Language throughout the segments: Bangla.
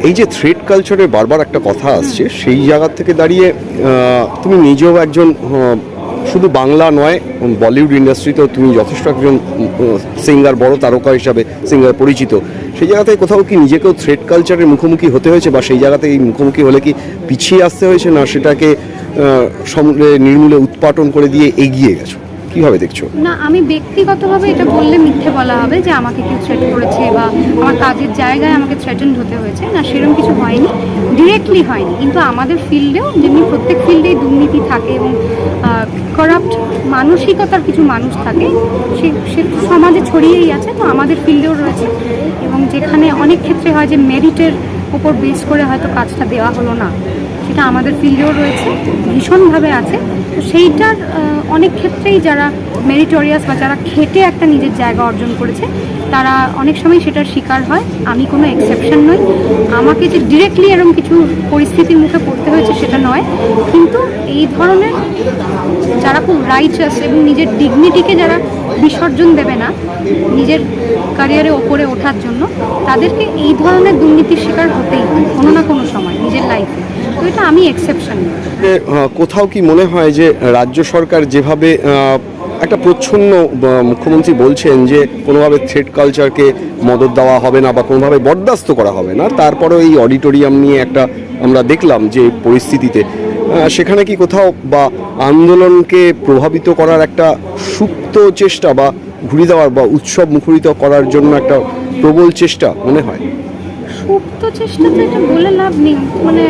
এই যে থ্রেড কালচারে বারবার একটা কথা আসছে, সেই জায়গা থেকে দাঁড়িয়ে তুমি নিজেও একজন শুধু বাংলা নয়, বলিউড ইন্ডাস্ট্রিতেও তুমি যথেষ্ট একজন সিঙ্গার, বড় তারকা হিসাবে সিঙ্গার পরিচিত। সেই জায়গাতে কোথাও কি নিজেকেও থ্রেড কালচারের মুখোমুখি হতে হয়েছে, বা সেই জায়গাতে এই মুখোমুখি হলে কি পিছিয়ে আসতে হয়েছে, না সেটাকে নির্মূলে উৎপাটন করে দিয়ে এগিয়ে গেছো? কিভাবে দেখছো? না, আমি ব্যক্তিগতভাবে এটা বললে মিথ্যে বলা হবে যে আমাকে কেউ থ্রেট করেছে বা আমার কাজের জায়গায় আমাকে থ্রেটেন্ড হতে হয়েছে। না, সেরকম কিছু হয়নি, ডিরেক্টলি হয়নি। কিন্তু আমাদের ফিল্ডেও যেমনি প্রত্যেক ফিল্ডেই দুর্নীতি থাকে এবং করাপ্ট মানসিকতার কিছু মানুষ থাকে, সে সমাজে ছড়িয়েই আছে, তো আমাদের ফিল্ডেও রয়েছে। এবং যেখানে অনেক ক্ষেত্রে হয় যে মেরিটের উপর বেস করে হয়তো কাজটা দেওয়া হলো না, সেটা আমাদের ফিল্ডেও রয়েছে, ভীষণভাবে আছে। তো সেইটার অনেক ক্ষেত্রেই যারা মেরিটোরিয়াস বা যারা খেটে একটা নিজের জায়গা অর্জন করেছে, তারা অনেক সময় সেটার শিকার হয়। আমি কোনো এক্সেপশন নই। আমাকে যে ডিরেক্টলি এরকম কিছু পরিস্থিতির মুখে পড়তে হয়েছে সেটা নয়, কিন্তু এই ধরনের যারা খুব রাইচাস এবং নিজের ডিগনিটিকে যারা বিসর্জন দেবে না নিজের ক্যারিয়ারে ওপরে ওঠার জন্য, তাদেরকে এই ধরনের দুর্নীতির শিকার হতেই হয় কোনো না কোনো সময় নিজের লাইফে। তো এটা আমি এক্সেপশন। কোথাও কি মনে হয় যে রাজ্য সরকার যেভাবে একটা প্রচ্ছন্ন মুখ্যমন্ত্রী বলছেন যে কোনোভাবে থ্রেড কালচারকে মদত দেওয়া হবে না বা কোনোভাবে বরদাস্ত করা হবে না, তারপরেও এই অডিটোরিয়াম নিয়ে একটা আমরা দেখলাম যে পরিস্থিতিতে, সেখানে কি কোথাও বা আন্দোলনকে প্রভাবিত করার একটা সুপ্ত চেষ্টা বা ঘুরিয়ে দেওয়ার বা উৎসব মুখরিত করার জন্য একটা প্রবল চেষ্টা মনে হয়? সুপ্ত চেষ্টা তো এটা বলে লাভ নেই। মানে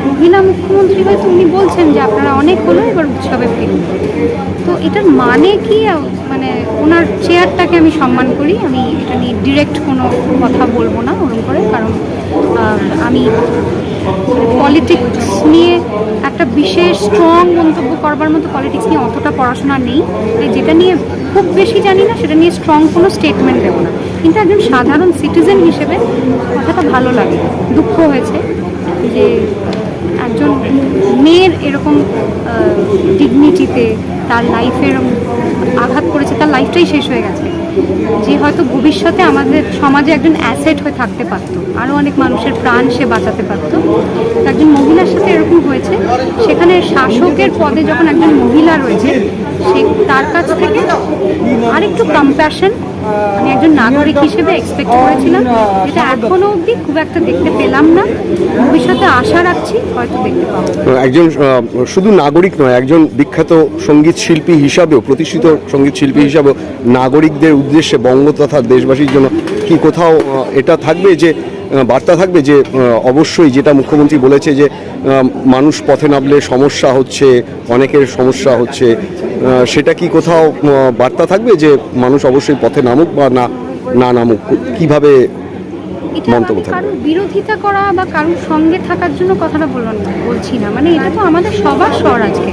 মহিলা মুখ্যমন্ত্রী হয়তো উনি বলছেন যে আপনারা অনেক হলো, এবার উৎসবে ফিরুন। তো এটার মানে কি? মানে ওনার চেয়ারটাকে আমি সম্মান করি, আমি এটা নিয়ে ডিরেক্ট কোনো কথা বলবো না ওরকম করে, কারণ আমি পলিটিক্স নিয়ে একটা বিশেষ স্ট্রং মন্তব্য করবার মতো পলিটিক্স নিয়ে অতটা পড়াশোনা নেই। তাই যেটা নিয়ে খুব বেশি জানি না সেটা নিয়ে স্ট্রং কোনো স্টেটমেন্ট দেবো না। কিন্তু একজন সাধারণ সিটিজেন হিসেবে কথাটা ভালো লাগে। দুঃখ হয়েছে যে একজন মেয়ের এরকম ডিগনিটিতে তার লাইফের আঘাত করেছে, তার লাইফটাই শেষ হয়ে গেছে, যে হয়তো ভবিষ্যতে আমাদের সমাজে একজন অ্যাসেট হয়ে থাকতে পারতো, আরও অনেক মানুষের প্রাণ সে বাঁচাতে পারতো। একজন মহিলার সাথে এরকম হয়েছে, সেখানে শাসকের পদে যখন একজন মহিলা রয়েছে, সে তার কাছ থেকে আরেকটু কম্প্যাশন আমি একজন নাগরিক হিসেবে এক্সপেক্ট করেছিলাম, যেটা এখনো অবধি খুব একটা দেখতে পেলাম না। ভবিষ্যতে আশা রাখছি হয়তো দেখতে পাবো। একজন শুধু নাগরিক নয়, একজন বিখ্যাত সঙ্গীত শিল্পী হিসাবেও, প্রতিষ্ঠিত সঙ্গীত শিল্পী হিসাবেও নাগরিকদের উদ্দেশ্যে বঙ্গ তথা দেশবাসীর জন্য কি কোথাও এটা থাকবে যে বার্তা থাকবে যে অবশ্যই যেটা মুখ্যমন্ত্রী বলেছে যে মানুষ পথে নামলে সমস্যা হচ্ছে, অনেকের সমস্যা হচ্ছে, সেটা কি কোথাও বার্তা থাকবে যে মানুষ অবশ্যই পথে নামুক বা না নামুক? কিভাবে মন্তব্য থাকবে? কারোর বিরোধিতা করা বা কারোর সঙ্গে থাকার জন্য কথাটা বলছি না। মানে এটা তো আমাদের সবার স্বর আজকে,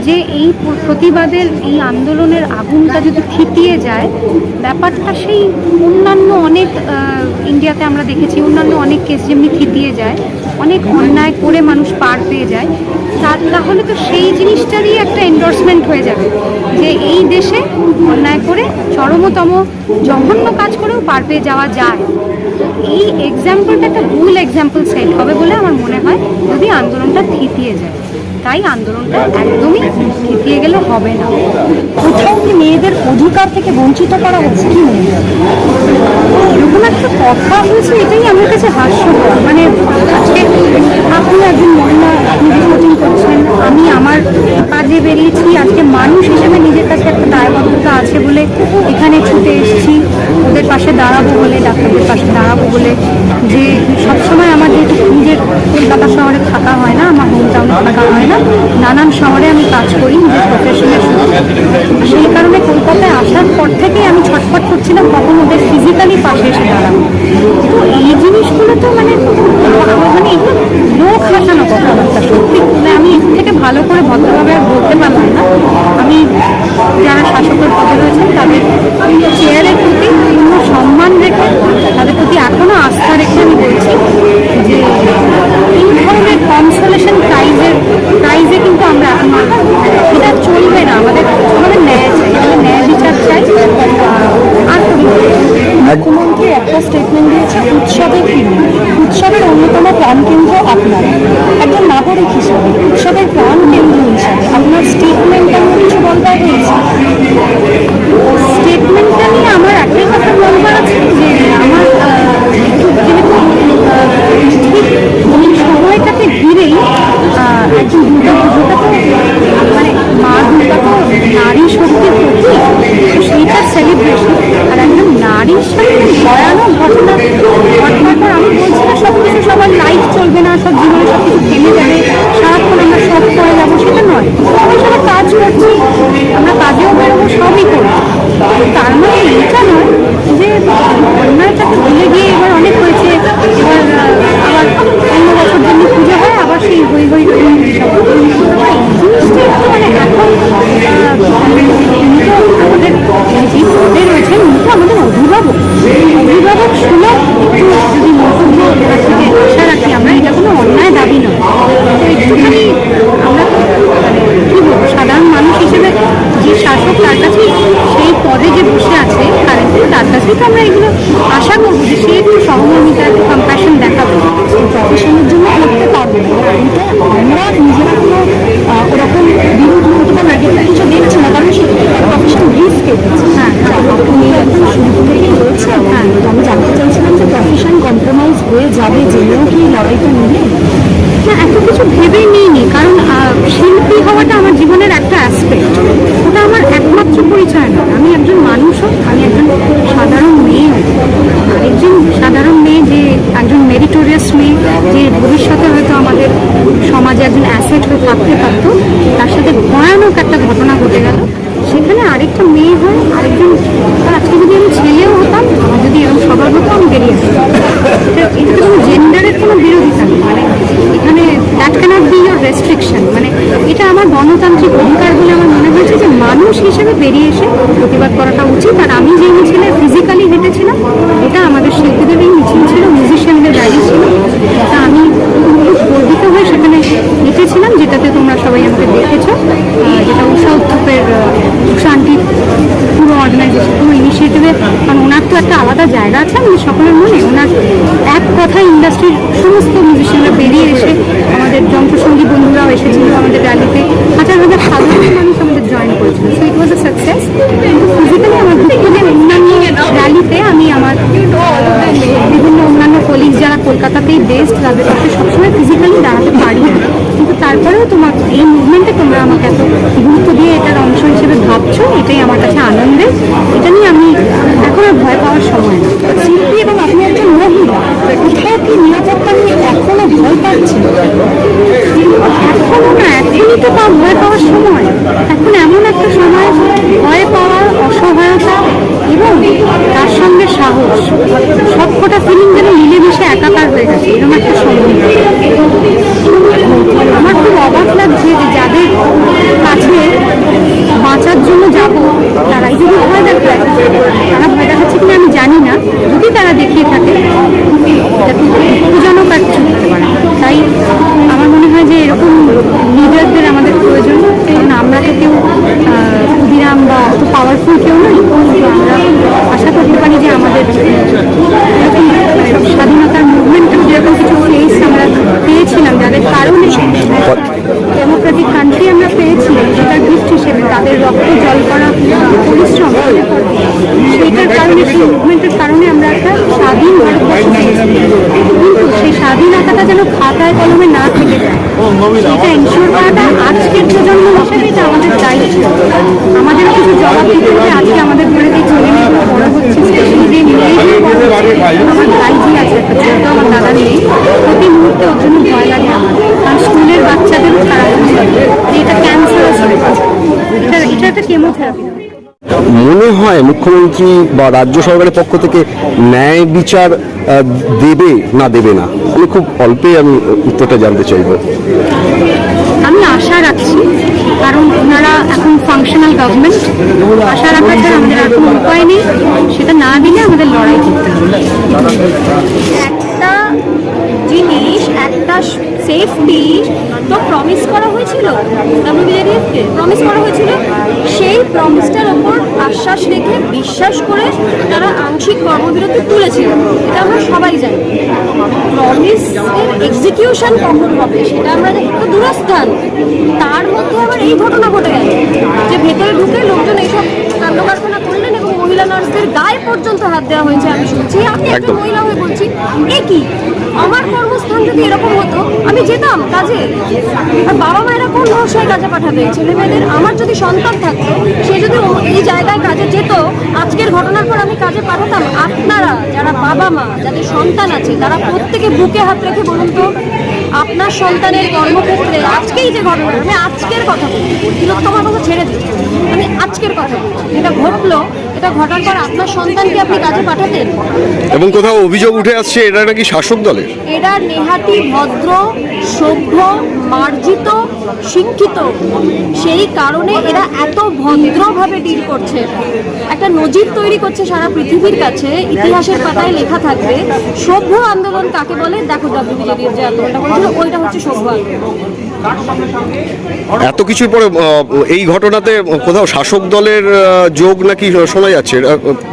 যে এই প্রতিবাদের এই আন্দোলনের আগুনটা যদি থিতিয়ে যায়, ব্যাপারটা সেই অন্যান্য অনেক ইন্ডিয়াতে আমরা দেখেছি অন্যান্য অনেক কেস যেমনি থিতিয়ে যায়, অনেক অন্যায় করে মানুষ পার পেয়ে যায়, তাহলে তো সেই জিনিসটারই একটা এন্ডোর্সমেন্ট হয়ে যাবে যে এই দেশে অন্যায় করে চরমতম জঘন্য কাজ করেও পার পেয়ে যাওয়া যায়। এই এক্সাম্পলটা একটা ভুল এক্সাম্পল সেট হবে বলে আমার মনে হয় যদি আন্দোলনটা থিতিয়ে যায়। তাই আন্দোলনটা একদমই থিতিয়ে গেলে হবে না। কোথাও কি মেয়েদের অধিকার থেকে বঞ্চিত করা হচ্ছে কি মনে হয়? এরকম একটা কথা হয়েছে, এটাই আমার কাছে হাস্যকর। মানে আজকে আপনি একজন মহিলা, আপনি রিপোর্টিং করছেন, আমি আমার কাজে বেরিয়েছি, আজকে মানুষ হিসেবে নিজের কাছে একটা দায়বদ্ধতা আছে বলে এখানে ছুটে এসেছি ওদের পাশে দাঁড়াবো বলে, ডাক্তারদের পাশে দাঁড়াবো বলে। যে সবসময় আমার যেহেতু নিজের কলকাতা শহরে থাকা হয় না, আমার হোম টাউনে থাকা হয় না, নানান শহরে আমি কাজ করি নিজের প্রফেশনের সাথে, সেই কারণে কলকাতায় আসার পর থেকেই আমি ছটফট করছিলাম কখন ওদের ফিজিক্যালি পাশে এসে দাঁড়াবো। তো এই জিনিসগুলো তো মানে এগুলো লোক হাসানো কথাবার্তা, সত্যি আমি এর থেকে ভালো করে ভদ্রভাবে আর বলতে পারলাম না। আমি যারা শাসকের পদে রয়েছেন তাদের চেয়ারের প্রতি পূর্ণ সম্মান রেখে, তাদের প্রতি এখনও আস্থা রেখে আমি বলছি যে এই ধরনের কনসোলেশন প্রাইজে কিন্তু আমরা এখন এটা চলবে না। আমাদের ন্যায় চাই, আমাদের ন্যায় বিচার চাই। আর মুখ্যমন্ত্রী একটা স্টেটমেন্ট দিয়েছে উৎসবে ফিরুন। উৎসবের প্রাণকেন্দ্র আপনারা, একজন নাগরিক হিসাবে, উৎসবের প্রাণকেন্দ্র হিসাবে আপনার স্টেটমেন্টটা কিছু বলবার রয়েছে? স্টেটমেন্টটা নিয়ে আমার একটাই কথা বলবার আছে যে আমার যেহেতু ঠিক ওই সময়টাকে ঘিরেই একজন দুর্গা পুজোটা তো মানে মা দুর্গা তো নারী শক্তির প্রতীক, তো সেইটার সেলিব্রেশন। আর একজন নারীর সাথে ভয়ানক ঘটনার পর আমি বলছি না সব কিছু সবার লাইফ চলবে না, সব জীবনে সব কিছু থেমে যাবে, সারাক্ষণ আমরা সব করে যাবো, সেটা নয়। আমরা সবাই কাজ করছি, আমরা কাজেও বেরোবো, সবই করবো। তার মানে এটা নয় যে অন্যায়টাকে ভুলে গিয়ে এবার অনেক হয়েছে, এবার আবার অন্য বছর জন্য পুজো হয়, আবার সেই হই হই সব জিনিসটা একটু মানে এখন উনি তো আমাদের যে পদে রয়েছেন উনি তো আমাদের অভিভাবক সুলভ একটু যদি মন্তব্য থেকে আশা রাখি আমরা, এটা কোনো অন্যায় দাবি নয়। তো একটুখানি আমরা তো মানে কী বলবো, সাধারণ মানুষ হিসেবে যে শাসক তার কাছেই সেই পদে যে বসে আছে কারেন্টলি, তার কাছেই তো আমরা এগুলো আশা করবো যে সে একটু সহমর্মিতা, একটু কম্প্যাশন দেখাবে। প্রফেশনের জন্য করতে পারবো না, এটা আমরা নিজেরা কোনো ওরকম বিরোধ অথবা নেগেটিভ কিছু দেখছি না, কারণ সে প্রফেশন রিস্ক এসেছে। হ্যাঁ, আপনি একদম শুরু থেকেই রয়েছে। হ্যাঁ, তো আমি জানতে চাইছিলাম যে প্রফেশন কম্প্রোমাইজ হয়ে যাবে জেনেও কি লড়াইটা নিলে? না, এত কিছু ভেবেই নিইনি, কারণ শিল্পী হওয়াটা আমার জীবনের একটা অ্যাসপেক্ট, ওটা আমার একমাত্র পরিচয় নয়। আমি একজন মানুষও, আমি একজন সাধারণ মেয়েও, একজন সাধারণ মেয়ে যে একজন মেরিটোরিয়াস মেয়ে, যে ভবিষ্যতে হয়তো আমাদের সমাজে একজন অ্যাসেট হয়ে থাকতে পারতো, তার সাথে ভয়ানক একটা ঘটনা ঘটে গেল। সেখানে আরেকটা মেয়ে হয়, আরেকজন আজকে যদি আমি ছেলেও হতাম, আমার যদি এরকম সবার হতো, আমি বেরিয়ে যেতাম। এটাতে কোনো জেন্ডারের কোনো বিরোধিতা নেই, মানে এখানে that cannot be your restriction. মানে এটা আমার গণতান্ত্রিক অধিকার বলে আমার মনে হয়েছে যে মানুষ হিসেবে বেরিয়ে এসে প্রতিবাদ করাটা উচিত। আর আমি যে মিছিলে ফিজিক্যালি হেঁটেছিলাম, এটা আমাদের শিল্পীদের এই মিছিল ছিল, মিউজিশিয়ানদের গাড়ি ছিল, এটা আমি খুব গর্বিত হয়ে সেখানে হেঁটেছিলাম, যেটাতে তোমরা সবাই আমাকে দেখেছো, যেটা উষা উত্থপের শান্তির পুরো অর্গানাইজেশন, পুরো ইনিশিয়েটিভে। কারণ ওনার তো একটা আলাদা জায়গা আছে আমাদের সকলের মনে। ওনার এক কথায় ইন্ডাস্ট্রির সমস্ত মিউজিশিয়ানরা বেরিয়ে এসে, আমাদের যন্ত্রসঙ্গী বন্ধুরাও এসেছিল আমাদের র্যালিতে, হাজার হাজার সাধারণ মানুষ আমাদের জয়েন করেছিল। So it was A success. কিন্তু ফিজিক্যালি আমার দুঃখ যে অন্যান্য র্যালিতে আমি আমার বিভিন্ন অন্যান্য কলিগ যারা কলকাতাতেই বেস্ট, তাদের কাছে সবসময় ফিজিক্যালি দাঁড়াতে পারি না। কিন্তু তারপরেও তোমার এই মুভমেন্টে তোমরা আমাকে এত গুরুত্ব দিয়ে এটার অংশ হিসেবে ভাবছো, এটাই আমার কাছে আনন্দের। এটা নিয়ে আমি এখন আর ভয় পাওয়ার সময় না। শিল্পী এবং আপনি একজন মহিলা, কোথাও কি নিরাপত্তা নিয়ে এখনো ভয় পাচ্ছেন? এখনো না, এখনই তো তাও ভয় পাওয়ার সময়। এখন এমন একটা সময়, ভয় পাওয়ার, অসহায়তা এবং তার সঙ্গে সাহস, সব কটা ফিলিং যেন মিলেমিশে একাকার হয়ে গেছে, এরকম একটা সময়। আমার খুব অবাক লাগছে যে যাদের কাছে বাঁচার জন্য যাব, তারাই যদি ভয় দেখায়, তারা ভয় দেখাচ্ছে কিনা আমি জানি না। যদি তারা দেখিয়ে থাকে, এটা খুব দুঃখজনক আর কিছু হতে পারে। তাই আমার মনে হয় যে এরকম লিডারদের আমাদের প্রয়োজন। কারণ আমরা তো কেউ ক্ষুদিরাম বা অত পাওয়ারফুল কেউ নই, কিন্তু আমরা আশা করতে পারি যে আমাদের এরকম স্বাধীনতার মুভমেন্টেও যেরকম কিছু ফেস আমরা পেয়েছিলাম, যাদের কারণে ডেমোক্রেটিক কান্ট্রি আমরা পেয়েছিলাম, সেটার গিফট হিসেবে তাদের রক্ত জল করা পরিশ্রম, সেইটার কারণে, সেই মুভমেন্টের কারণে আমরা একটা স্বাধীন ভারতবর্ষ পেয়েছি। কিন্তু সেই স্বাধীনতাটা যেন খাতায় কলমে না থেকে যায়, সেটা এনশিওর করাটা আজকের প্রজন্ম হিসেবে এটা আমাদের দায়িত্ব। আমাদের কিছু জবাব দিতে হবে। আজকে আমাদের ঘরে যে ছেলে মেয়েগুলো বড় হচ্ছে, স্পেশালি যে মেয়েগুলো বড় হচ্ছে, আমার ভাইজি আছে একটা ছোট, আমার দাদা নেই, প্রতি মুহূর্তে ওর জন্য ভয় লাগে আমার। কারণ স্কুলের বাচ্চাদেরও তারা এটা ক্যান্সার, এটা একটা কেমোথেরাপি। মনে হয় মুখ্যমন্ত্রী বা রাজ্য সরকারের পক্ষ থেকে ন্যায় বিচার দেবে না দেবে না? আমি খুব অল্পেই আমি উত্তরটা জানতে চাইব। আমি আশা রাখছি, কারণ ওনারা এখন ফাংশনাল গভর্নমেন্ট, আশা রাখার ছাড়া আমাদের আর কোনো উপায় নেই। সেটা না দিলে আমাদের লড়াই করতে হবে। একটা জিনিস, একটা সেফটি তো প্রমিস করা হয়েছিল, ডাব্লিউবিজেডিএফকে প্রমিস করা হয়েছিল, সেই প্রমিসটার ওপর আশ্বাস রেখে বিশ্বাস করে তারা আংশিক কর্মবিরতি তুলেছিল, এটা আমরা সবাই জানি। প্রমিসের এক্সিকিউশন কখন হবে সেটা আমরা একটু দূরস্থান, তার মধ্যে আবার এই ঘটনা ঘটে গেল যে ভেতরে ঢুকে লোকজন এইসব কাণ্ড কারখানা করলেন এবং মহিলা নার্সদের গায়ে পর্যন্ত হাত দেওয়া হয়েছে। আমি শুনছি, আমি একটা একদম। মহিলা হয়ে বলছি, এ কি আমার কর্মস্থান যদি এরকম হতো আমি যেতাম কাজে, আর বাবা মায়েরা কোন ভরসায় কাজে পাঠাবে ছেলে মেয়েদের? আমার যদি সন্তান থাকতো সে যদি এই জায়গায় কাজে যেত, আজকের ঘটনার পর আমি কাজে পাঠাতাম। আপনারা যারা বাবা মা যাদের সন্তান আছে তারা প্রত্যেকে বুকে হাত রেখে বলুন তো, আপনার সন্তানের কর্মক্ষেত্রে আজকেই যে ঘটনা, আমি আজকের কথা বলছি, তোমার কথা ছেড়ে দিই, আমি আজকের কথা বলছি, এটা ঘটলো, এটা ঘটার পর আপনার সন্তানকে আপনি কাজে পাঠাতেন? এবং কোথাও অভিযোগ উঠে আসছে এটা নাকি শাসক দলের। এরা নেহাতি ভদ্র, সভ্য, মার্জিত, শিক্ষিত, সেই কারণে এরা এত ভদ্রভাবে ডিল করছে, একটা নজির তৈরি করছে সারা পৃথিবীর কাছে। ইতিহাসের পাতায় লেখা থাকবে সভ্য আন্দোলন কাকে বলে। দেখো ডাব্লিউবিজেডিএফ যে আন্দোলনটা করেছিল ওইটা হচ্ছে সভ্য আন্দোলন। এত কিছুর পরে এই ঘটনাতে কোথাও শাসক দলের যোগ নাকি শোনা যাচ্ছে?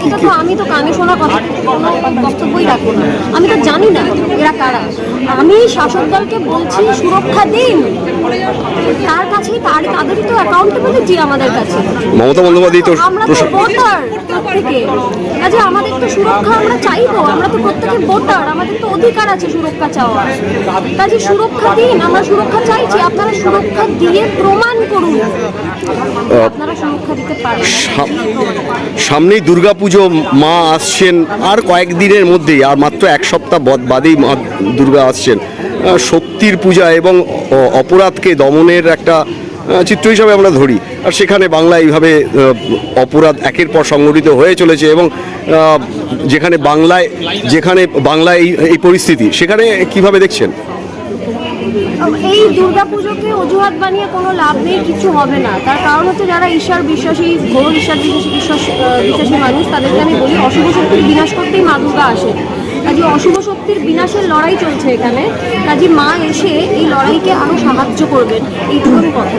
কি কি আমি তো কানে শোনা কথা কোনো বক্তব্যই রাখবো না, আমি তো জানি না এরা কারা। আমি শাসক দলকে বলছি সুরক্ষা দিন, তার কাছেই তাদেরই তো অ্যাকাউন্টেবিলিটি আমাদের কাছে। মমতা বন্দ্যোপাধ্যায় তো আমরা তো ভোটার প্রত্যেকে, কাজে আমাদের তো সুরক্ষা আমরা চাইবো, আমরা তো প্রত্যেকে ভোটার, আমাদের তো অধিকার আছে সুরক্ষা চাওয়ার। কাজে সুরক্ষা দিন, আমরা সুরক্ষা চাইছি, আপনারা সুরক্ষা দিয়ে প্রমাণ করুন আপনারা সুরক্ষা দিতে পারেন। সামনেই দুর্গাপুজো, মা আসছেন আর কয়েকদিনের মধ্যেই, আর মাত্র এক সপ্তাহ বাদেই মা দুর্গা আসছেন। শক্তির পূজা এবং অপরাধকে দমনের একটা চিত্র হিসাবে আমরা ধরি, আর সেখানে বাংলা এইভাবে অপরাধ একের পর সংগঠিত হয়ে চলেছে এবং যেখানে বাংলায় এই পরিস্থিতি, সেখানে কিভাবে দেখছেন? এই দুর্গাপুজোকে অজুহাত বানিয়ে কোনো লাভ নেই, কিছু হবে না। তার কারণ হচ্ছে যারা ঈশ্বর বিশ্বাসী, ঘোর ঈশ্বর বিশ্বাসী মানুষ, তাদেরকে আমি বলি অশুভ শক্তির বিনাশ করতেই মা দুর্গা আসে। কাজে অশুভ শক্তির বিনাশের লড়াই চলছে এখানে, কাজে মা এসে এই লড়াইকে আরো সাহায্য করবেন, এইটুকু কথা।